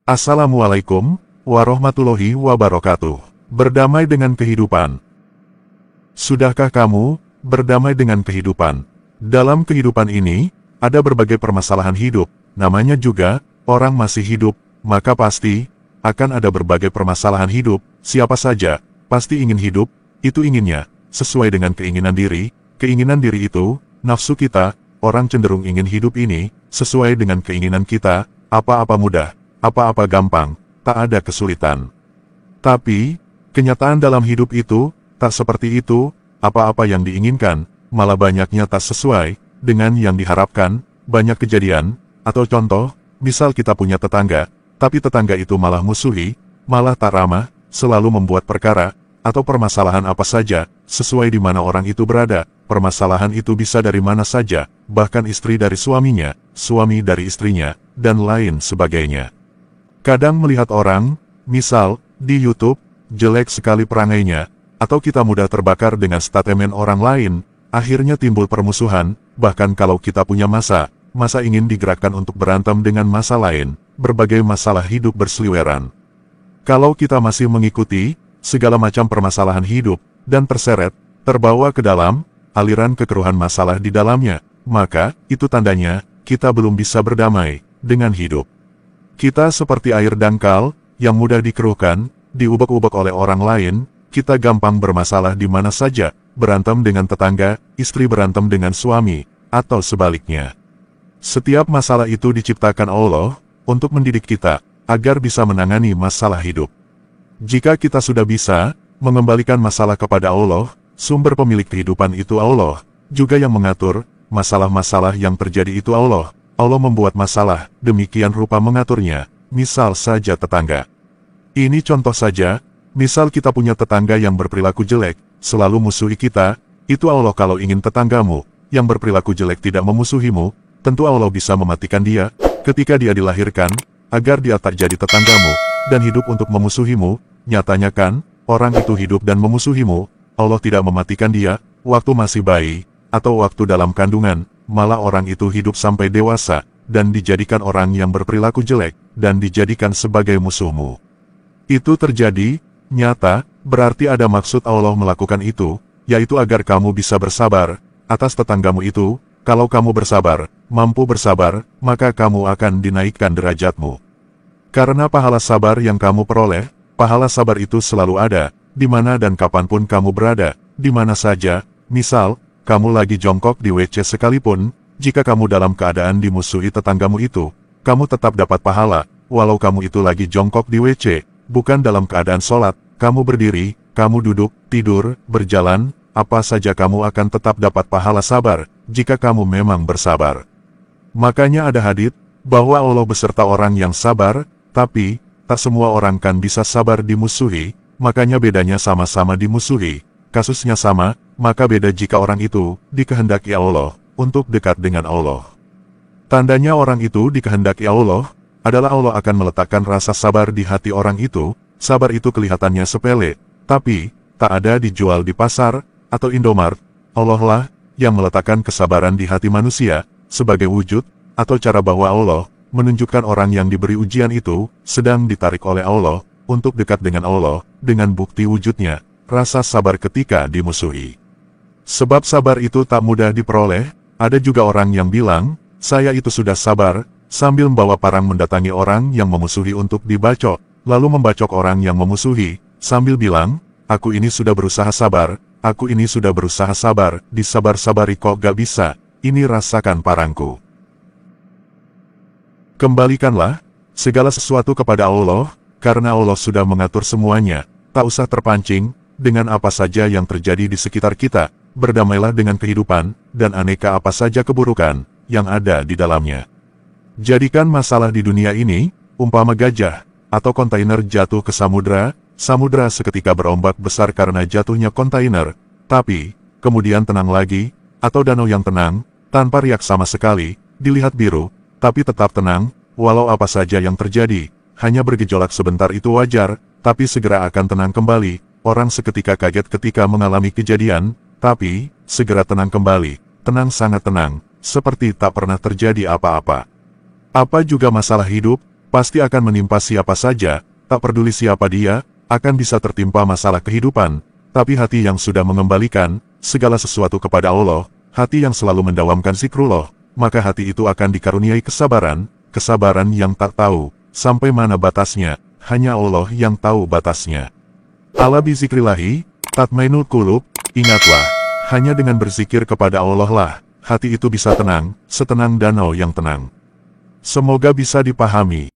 Assalamualaikum warahmatullahi wabarakatuh. Berdamai dengan kehidupan. Sudahkah kamu berdamai dengan kehidupan? Dalam kehidupan ini, ada berbagai permasalahan hidup, namanya juga orang masih hidup, maka pasti akan ada berbagai permasalahan hidup. Siapa saja pasti ingin hidup, itu inginnya sesuai dengan keinginan diri itu, nafsu kita. Orang cenderung ingin hidup ini sesuai dengan keinginan kita, apa-apa mudah, apa-apa gampang, tak ada kesulitan. Tapi, kenyataan dalam hidup itu tak seperti itu, apa-apa yang diinginkan, malah banyaknya tak sesuai dengan yang diharapkan. Banyak kejadian, atau contoh, misal kita punya tetangga, tapi tetangga itu malah musuhi, malah tak ramah, selalu membuat perkara, atau permasalahan apa saja, sesuai di mana orang itu berada. Permasalahan itu bisa dari mana saja, bahkan istri dari suaminya, suami dari istrinya, dan lain sebagainya. Kadang melihat orang, misal, di YouTube, jelek sekali perangainya, atau kita mudah terbakar dengan statement orang lain, akhirnya timbul permusuhan, bahkan kalau kita punya masa ingin digerakkan untuk berantem dengan masa lain, berbagai masalah hidup berseliweran. Kalau kita masih mengikuti segala macam permasalahan hidup, dan terseret, terbawa ke dalam aliran kekeruhan masalah di dalamnya, maka itu tandanya kita belum bisa berdamai dengan hidup. Kita seperti air dangkal yang mudah dikeruhkan, diubek-ubek oleh orang lain. Kita gampang bermasalah di mana saja, berantem dengan tetangga, istri berantem dengan suami, atau sebaliknya. Setiap masalah itu diciptakan Allah untuk mendidik kita agar bisa menangani masalah hidup. Jika kita sudah bisa mengembalikan masalah kepada Allah, sumber pemilik kehidupan itu Allah, juga yang mengatur masalah-masalah yang terjadi itu Allah. Allah membuat masalah, demikian rupa mengaturnya, misal saja tetangga. Ini contoh saja, misal kita punya tetangga yang berperilaku jelek, selalu musuhi kita, itu Allah. Kalau ingin tetanggamu yang berperilaku jelek tidak memusuhimu, tentu Allah bisa mematikan dia ketika dia dilahirkan, agar dia tak jadi tetanggamu, dan hidup untuk memusuhimu. Nyatanya kan, orang itu hidup dan memusuhimu, Allah tidak mematikan dia waktu masih bayi, atau waktu dalam kandungan, malah orang itu hidup sampai dewasa, dan dijadikan orang yang berperilaku jelek, dan dijadikan sebagai musuhmu. Itu terjadi, nyata, berarti ada maksud Allah melakukan itu, yaitu agar kamu bisa bersabar atas tetanggamu itu. Kalau kamu bersabar, mampu bersabar, maka kamu akan dinaikkan derajatmu. Karena pahala sabar yang kamu peroleh, pahala sabar itu selalu ada, di mana dan kapanpun kamu berada, di mana saja. Misal, kamu lagi jongkok di WC sekalipun, jika kamu dalam keadaan dimusuhi tetanggamu itu, kamu tetap dapat pahala, walau kamu itu lagi jongkok di WC, bukan dalam keadaan sholat, kamu berdiri, kamu duduk, tidur, berjalan, apa saja kamu akan tetap dapat pahala sabar, jika kamu memang bersabar. Makanya ada hadits bahwa Allah beserta orang yang sabar, tapi tak semua orang kan bisa sabar dimusuhi, makanya bedanya sama-sama dimusuhi. Kasusnya sama, maka beda jika orang itu dikehendaki Allah untuk dekat dengan Allah. Tandanya orang itu dikehendaki Allah adalah Allah akan meletakkan rasa sabar di hati orang itu. Sabar itu kelihatannya sepele, tapi tak ada dijual di pasar atau Indomaret. Allah lah yang meletakkan kesabaran di hati manusia sebagai wujud atau cara bahwa Allah menunjukkan orang yang diberi ujian itu sedang ditarik oleh Allah untuk dekat dengan Allah dengan bukti wujudnya, rasa sabar ketika dimusuhi. Sebab sabar itu tak mudah diperoleh. Ada juga orang yang bilang, saya itu sudah sabar, sambil membawa parang mendatangi orang yang memusuhi untuk dibacok, lalu membacok orang yang memusuhi, sambil bilang, aku ini sudah berusaha sabar, aku ini sudah berusaha sabar, disabar-sabari kok gak bisa, ini rasakan parangku. Kembalikanlah segala sesuatu kepada Allah, karena Allah sudah mengatur semuanya, tak usah terpancing dengan apa saja yang terjadi di sekitar kita, berdamailah dengan kehidupan, dan aneka apa saja keburukan yang ada di dalamnya. Jadikan masalah di dunia ini, umpama gajah, atau kontainer jatuh ke samudra, samudra seketika berombak besar karena jatuhnya kontainer, tapi, kemudian tenang lagi, atau danau yang tenang, tanpa riak sama sekali, dilihat biru, tapi tetap tenang, walau apa saja yang terjadi, hanya bergejolak sebentar itu wajar, tapi segera akan tenang kembali. Orang seketika kaget ketika mengalami kejadian, tapi segera tenang kembali, tenang sangat tenang, seperti tak pernah terjadi apa-apa. Apa juga masalah hidup, pasti akan menimpa siapa saja, tak peduli siapa dia, akan bisa tertimpa masalah kehidupan. Tapi hati yang sudah mengembalikan segala sesuatu kepada Allah, hati yang selalu mendawamkan zikrullah, maka hati itu akan dikaruniai kesabaran, kesabaran yang tak tahu sampai mana batasnya, hanya Allah yang tahu batasnya. Ala bizikrillahi, tatmainul qulub, ingatlah, hanya dengan berzikir kepada Allah lah, hati itu bisa tenang, setenang danau yang tenang. Semoga bisa dipahami.